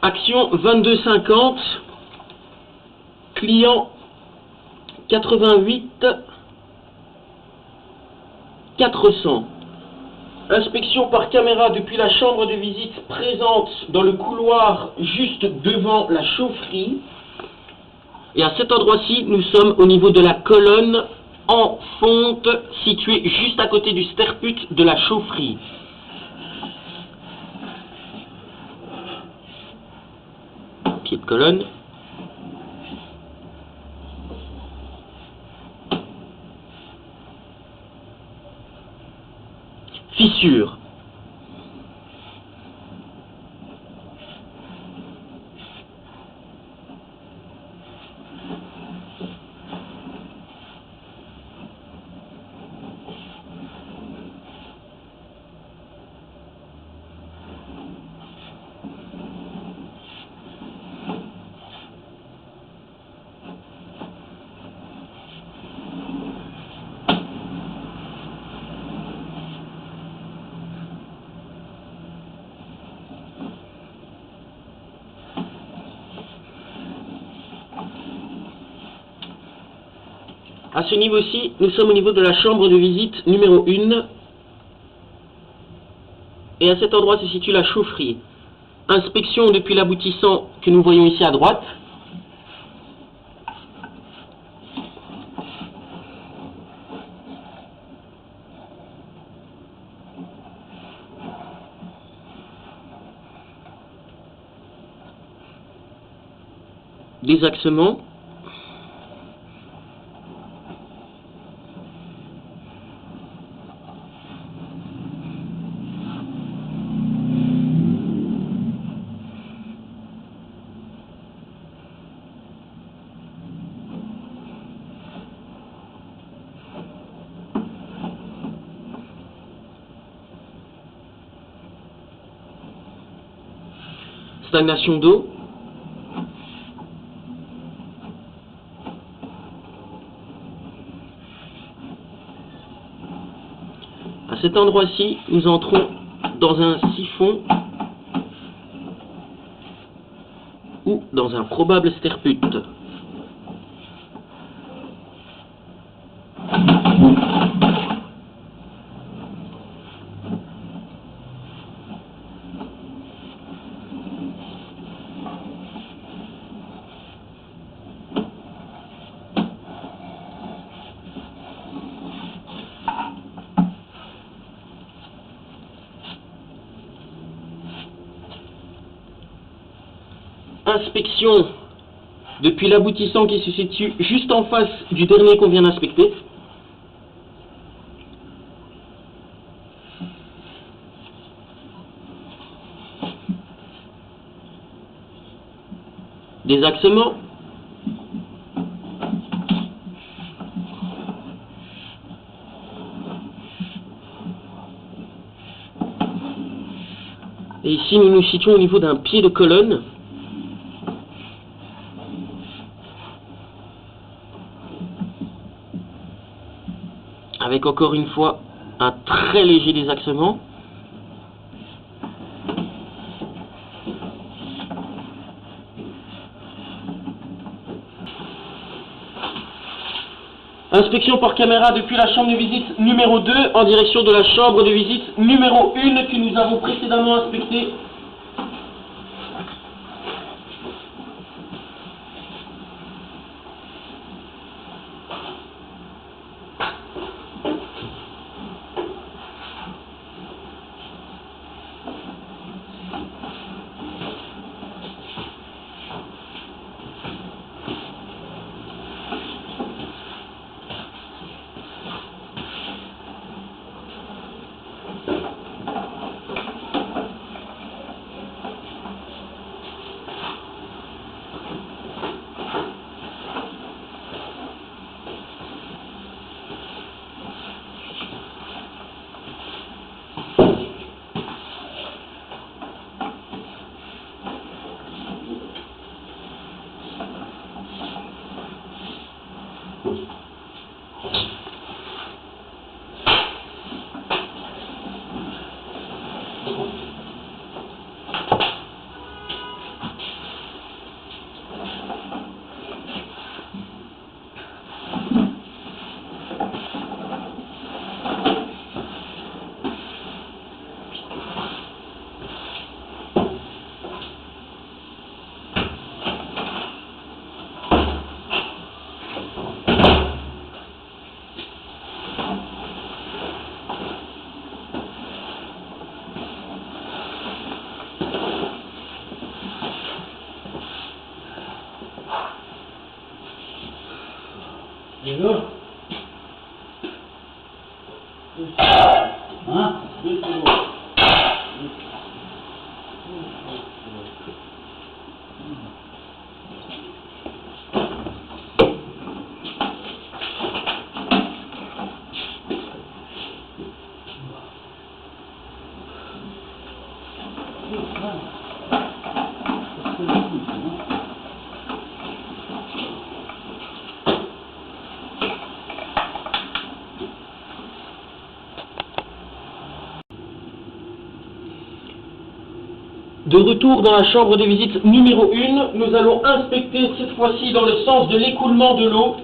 Action 22,50. Client 88 400. Inspection par caméra depuis la chambre de visite présente dans le couloir juste devant la chaufferie. Et à cet endroit-ci, nous sommes au niveau de la colonne en fonte située juste à côté du sterput de la chaufferie. Pied de colonne. Fissure. À ce niveau-ci, nous sommes au niveau de la chambre de visite numéro 1. Et à cet endroit se situe la chaufferie. Inspection depuis l'aboutissant que nous voyons ici à droite. Désaxement. Stagnation d'eau. À cet endroit-ci, nous entrons dans un siphon ou dans un probable sterput. Inspection depuis l'aboutissant qui se situe juste en face du dernier qu'on vient d'inspecter. Désaxement. Et ici nous nous situons au niveau d'un pied de colonne. Avec encore une fois un très léger désaxement. Inspection par caméra depuis la chambre de visite numéro 2 en direction de la chambre de visite numéro 1 que nous avons précédemment inspectée. Et là, hein? De retour dans la chambre de visite numéro 1, nous allons inspecter cette fois-ci dans le sens de l'écoulement de l'eau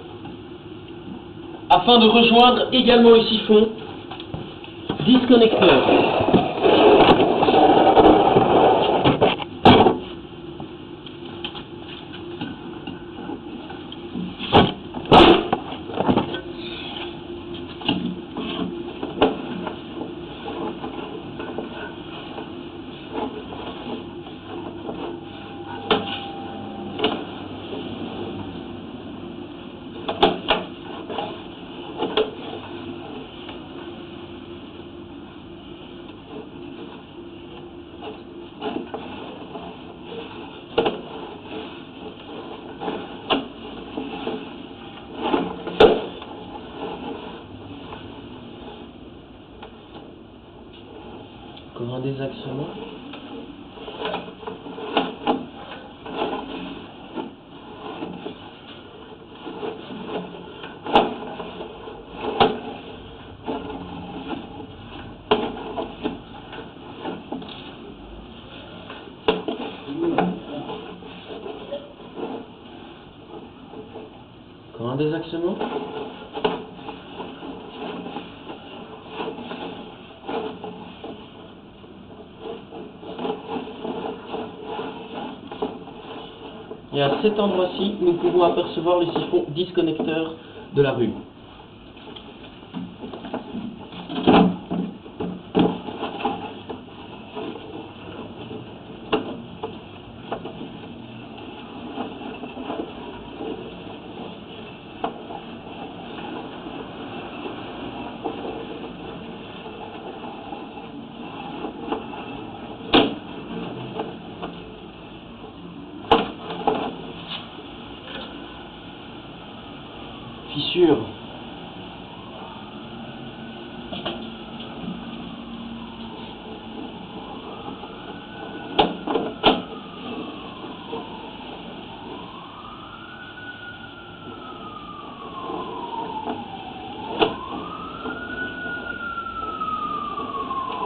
afin de rejoindre également le siphon disconnecteur. Encore un désaxement. Encore un désaxement. Et à cet endroit-ci, nous pouvons apercevoir le siphon disconnecteur de la rue. Fissure.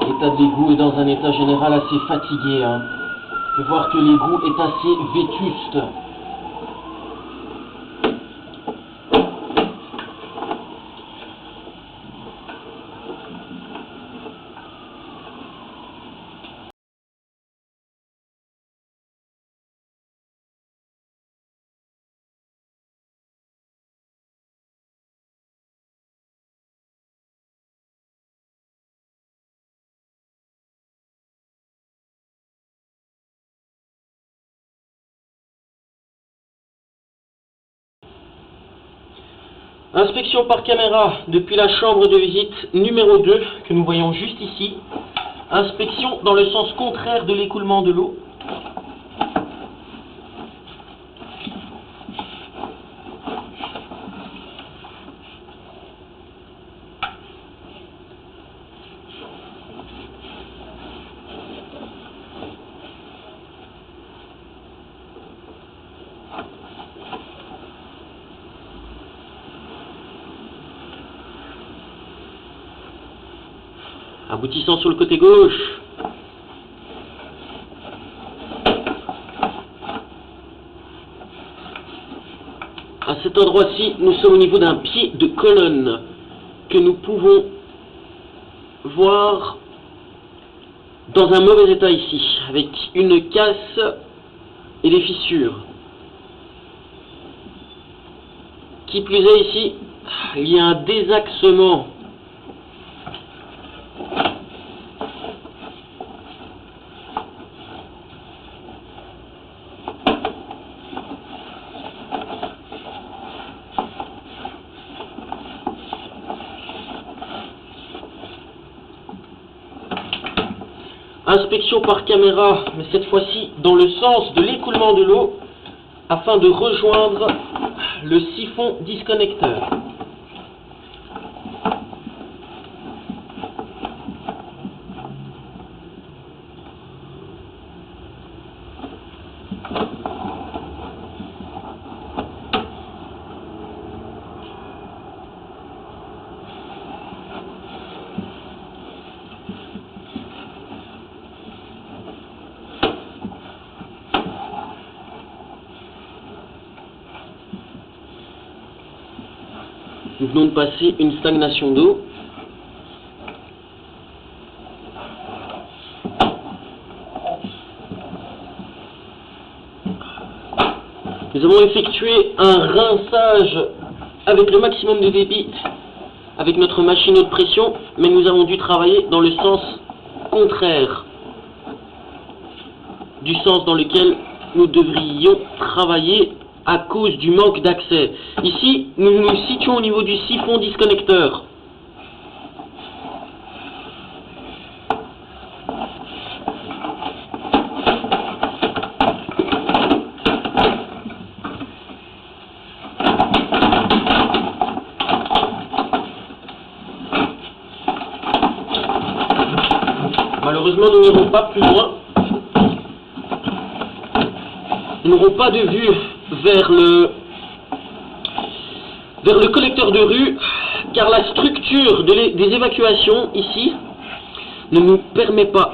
L'état de l'égout est dans un état général assez fatigué. On peut voir que l'égout est assez vétuste. Inspection par caméra depuis la chambre de visite numéro 2 que nous voyons juste ici. Inspection dans le sens contraire de l'écoulement de l'eau. Aboutissant sur le côté gauche. À cet endroit-ci, nous sommes au niveau d'un pied de colonne que nous pouvons voir dans un mauvais état ici, avec une casse et des fissures. Qui plus est ici, il y a un désaxement. Inspection par caméra, mais cette fois-ci dans le sens de l'écoulement de l'eau, afin de rejoindre le siphon disconnecteur. Nous venons de passer une stagnation d'eau. Nous avons effectué un rinçage avec le maximum de débit avec notre machine haute pression, mais nous avons dû travailler dans le sens contraire du sens dans lequel nous devrions travailler à cause du manque d'accès. Ici, nous nous situons au niveau du siphon disconnecteur. Malheureusement, nous n'irons pas plus loin. Nous n'aurons pas de vue vers le collecteur de rue, car la structure des évacuations ici ne nous permet pas.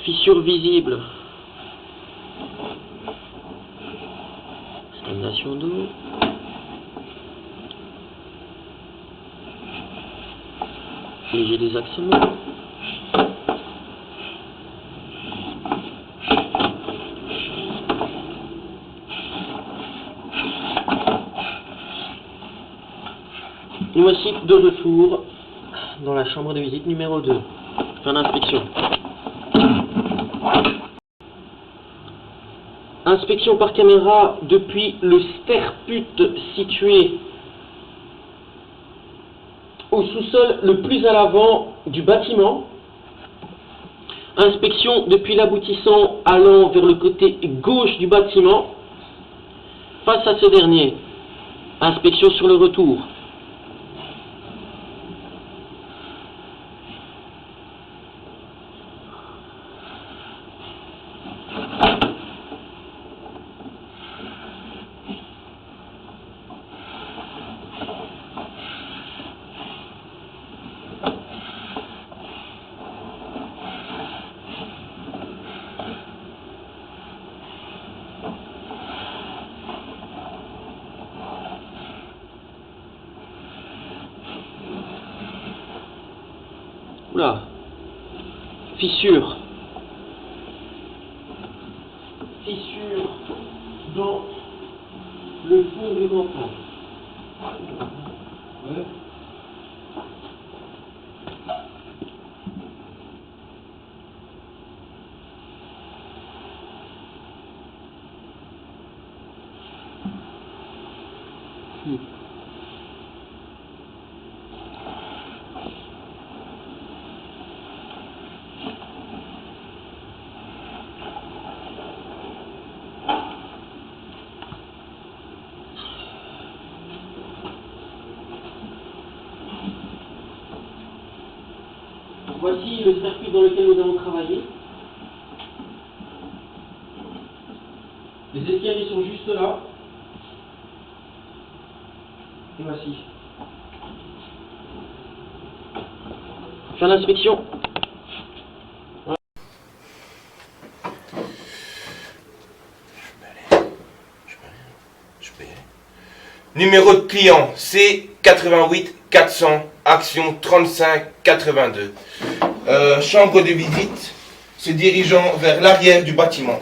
Fissure visible. Stagnation d'eau. Léger désaxement. Nous voici de retour dans la chambre de visite numéro 2. Fin d'inspection. Inspection par caméra depuis le sterput situé au sous-sol le plus à l'avant du bâtiment. Inspection depuis l'aboutissant allant vers le côté gauche du bâtiment. Face à ce dernier. Inspection sur le retour. Oula, fissure dans le fond du campement. Ouais. Voici le circuit dans lequel nous avons travaillé. Les escaliers sont juste là. Et voici. Fin d'inspection. Numéro de client C88 400, action 35 82. Chambre de visite se dirigeant vers l'arrière du bâtiment.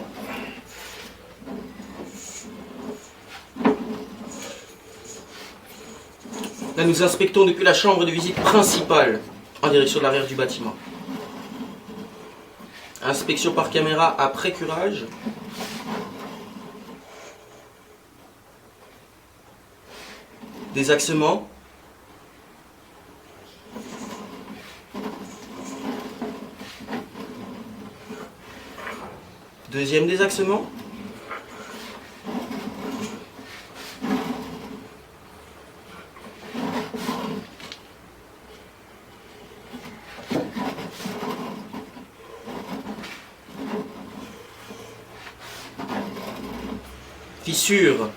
Là, nous inspectons depuis la chambre de visite principale en direction de l'arrière du bâtiment. Inspection par caméra après curage. Désaxement. Deuxième désaxement. Fissure.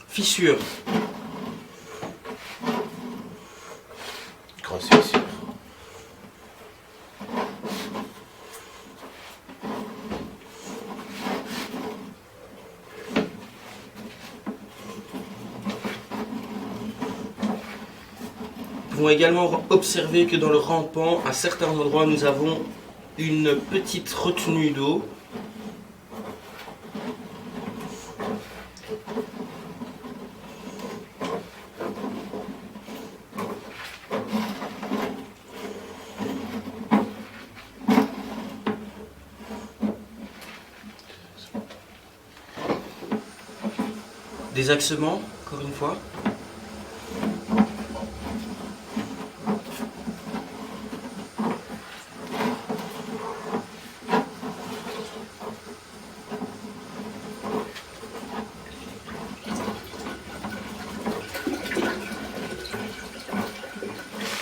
Fissure. Grosse fissure. Nous pouvons également observer que dans le rampant, à certains endroits, nous avons une petite retenue d'eau. Désaxement, encore une fois.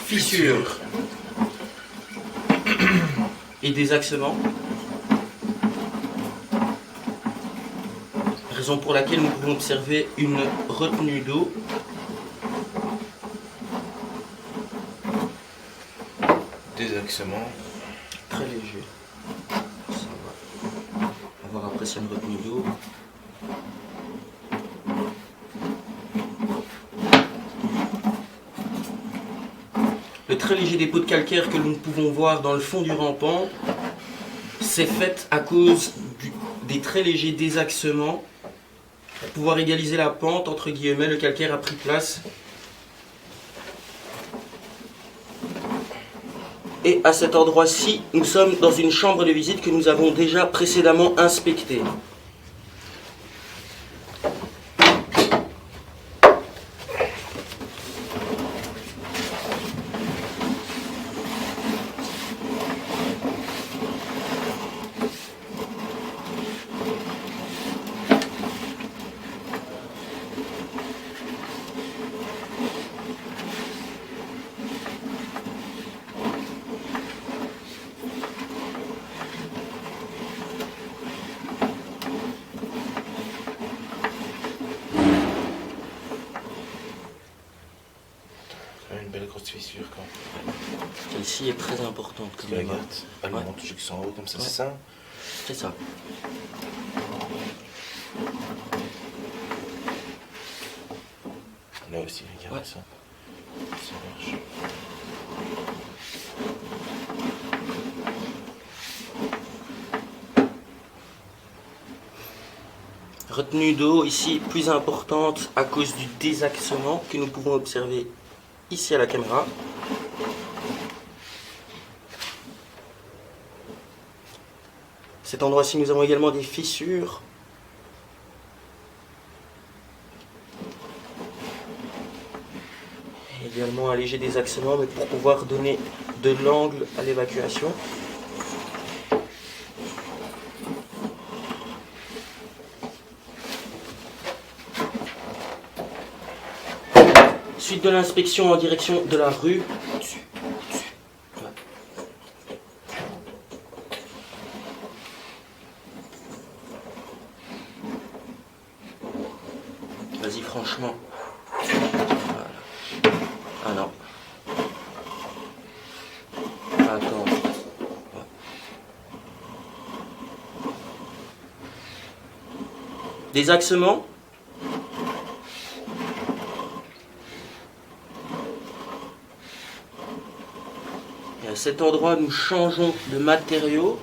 Fissure. Et désaxement. Raison pour laquelle nous pouvons observer une retenue d'eau. Désaxement. Très léger. Ça va. On va voir après s'il y a une retenue d'eau. Le très léger dépôt de calcaire que nous pouvons voir dans le fond du rampant, c'est fait à cause des très légers désaxements. Pour pouvoir égaliser la pente, entre guillemets, le calcaire a pris place. Et à cet endroit-ci, nous sommes dans une chambre de visite que nous avons déjà précédemment inspectée. Une belle grosse fissure quand même. Celle-ci est très importante. Quand même. Regarde, elle Ouais. monte jusqu'en haut comme ça, Ouais. c'est ça? C'est ça. Là aussi, regarde Ouais. ça. Ça marche. Retenue d'eau ici plus importante à cause du désaxement que nous pouvons observer ici à la caméra. Cet endroit-ci, nous avons également des fissures. Également un léger désaxement, mais pour pouvoir donner de l'angle à l'évacuation. Suite de l'inspection en direction de la rue. Vas-y, franchement. Voilà. Ah non. Attends. Ouais. Désaxement. Et à cet endroit, nous changeons de matériau.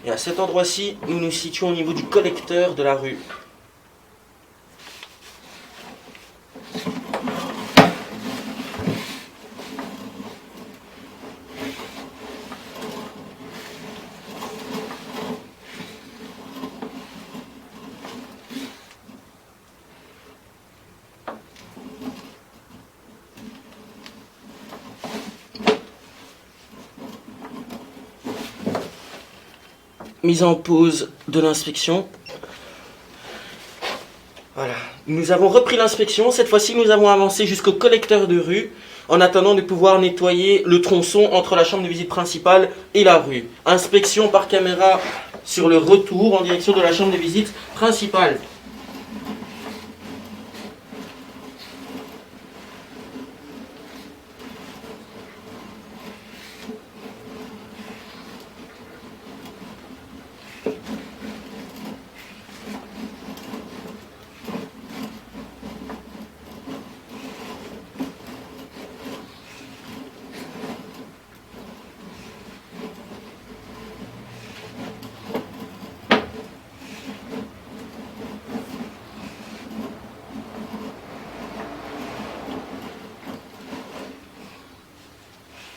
Et à cet endroit-ci, nous nous situons au niveau du collecteur de la rue. Mise en pause de l'inspection. Voilà. Nous avons repris l'inspection. Cette fois-ci, nous avons avancé jusqu'au collecteur de rue en attendant de pouvoir nettoyer le tronçon entre la chambre de visite principale et la rue. Inspection par caméra sur le retour en direction de la chambre de visite principale.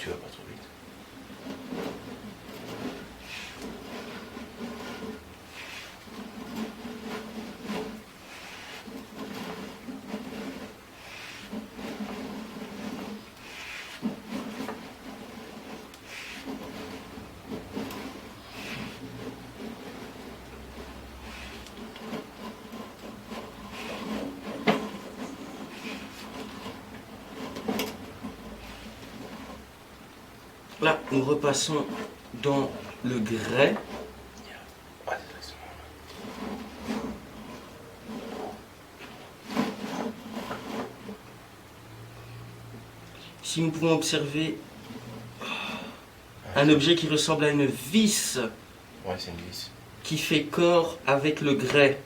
Tu vas pas trop vite. Là, nous repassons dans le grès. Ici, nous pouvons observer un objet qui ressemble à une vis Ouais, c'est une vis. qui fait corps avec le grès.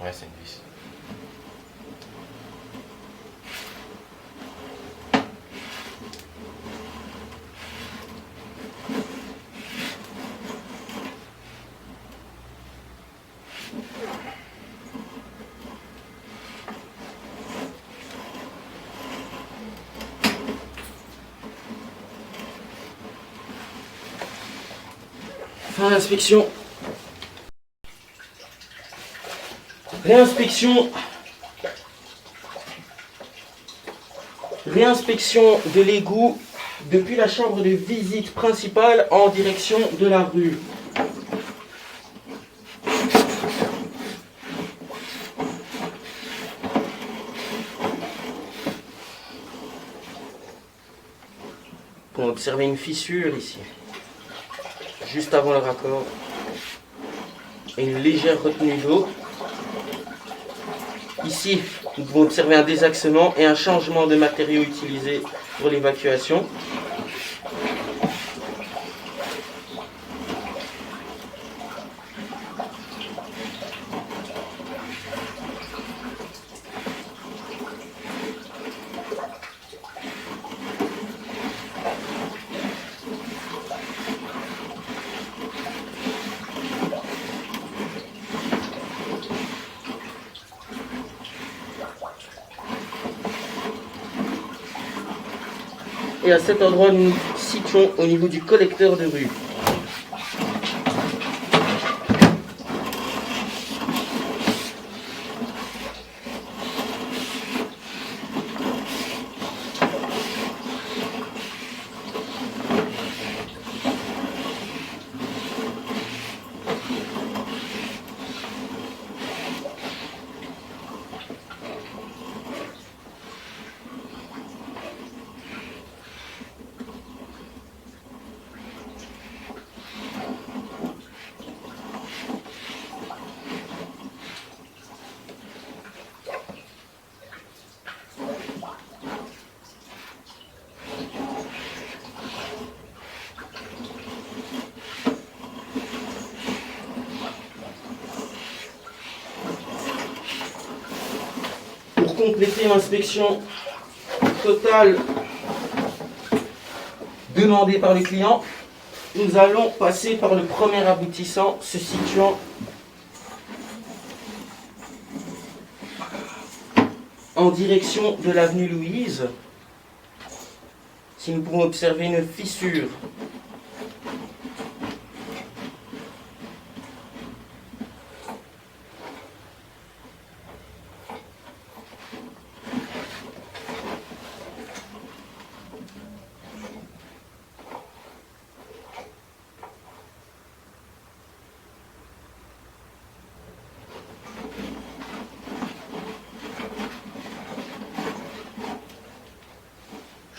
Ouais, c'est une vis. Fin d'inspection. Réinspection. Réinspection de l'égout depuis la chambre de visite principale en direction de la rue. On peut observer une fissure ici, juste avant le raccord, et une légère retenue d'eau. Ici, nous pouvons observer un désaxement et un changement de matériaux utilisés pour l'évacuation. Et à cet endroit, nous nous situons au niveau du collecteur de rue. compléter l'inspection totale demandée par le client, nous allons passer par le premier aboutissant se situant en direction de l'avenue Louise. Si nous pouvons observer une fissure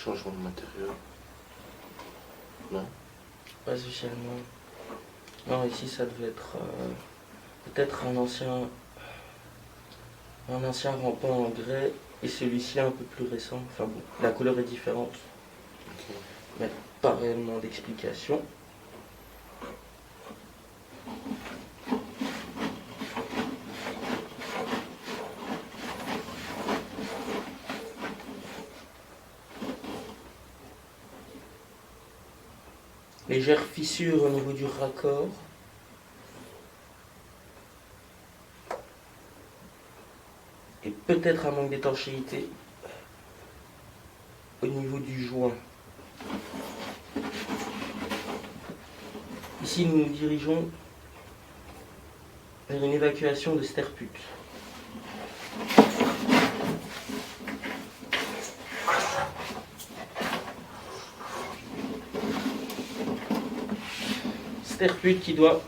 changement de matériaux. Non. Pas spécialement. Non, ici ça devait être peut-être un ancien rampant en grès et celui-ci un peu plus récent. Enfin bon, la couleur est différente. Ok. Mais pas réellement d'explication. Légère fissure au niveau du raccord. Et peut-être un manque d'étanchéité au niveau du joint. Ici, nous nous dirigeons vers une évacuation de sterput. Sterput qui doit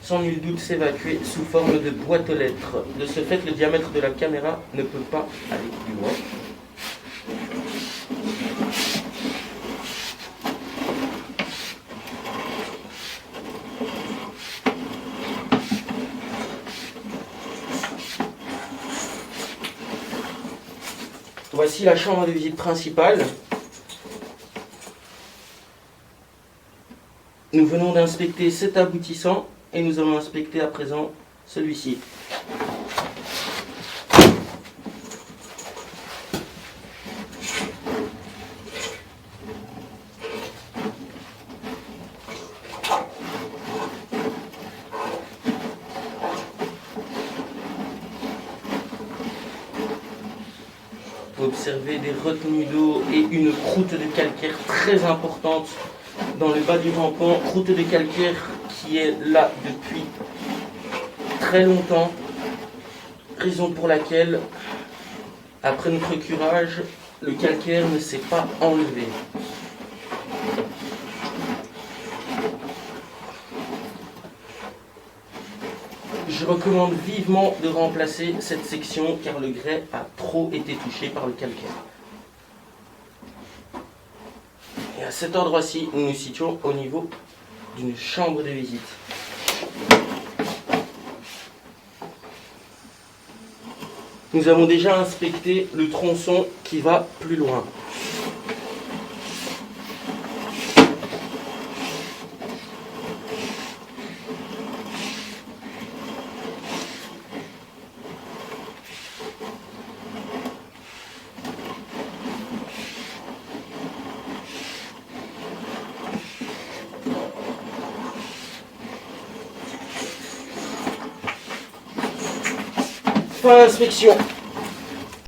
sans nul doute s'évacuer sous forme de boîte aux lettres. De ce fait, le diamètre de la caméra ne peut pas aller plus loin. Voici la chambre de visite principale. Nous venons d'inspecter cet aboutissant et nous allons inspecter à présent celui-ci. Vous observez des retenues d'eau et une croûte de calcaire très importante dans le bas du rampant, croûte de calcaire qui est là depuis très longtemps, raison pour laquelle, après notre curage, le calcaire ne s'est pas enlevé. Je recommande vivement de remplacer cette section car le grès a trop été touché par le calcaire. Et à cet endroit-ci, nous nous situons au niveau d'une chambre de visite. Nous avons déjà inspecté le tronçon qui va plus loin. Fin d'inspection.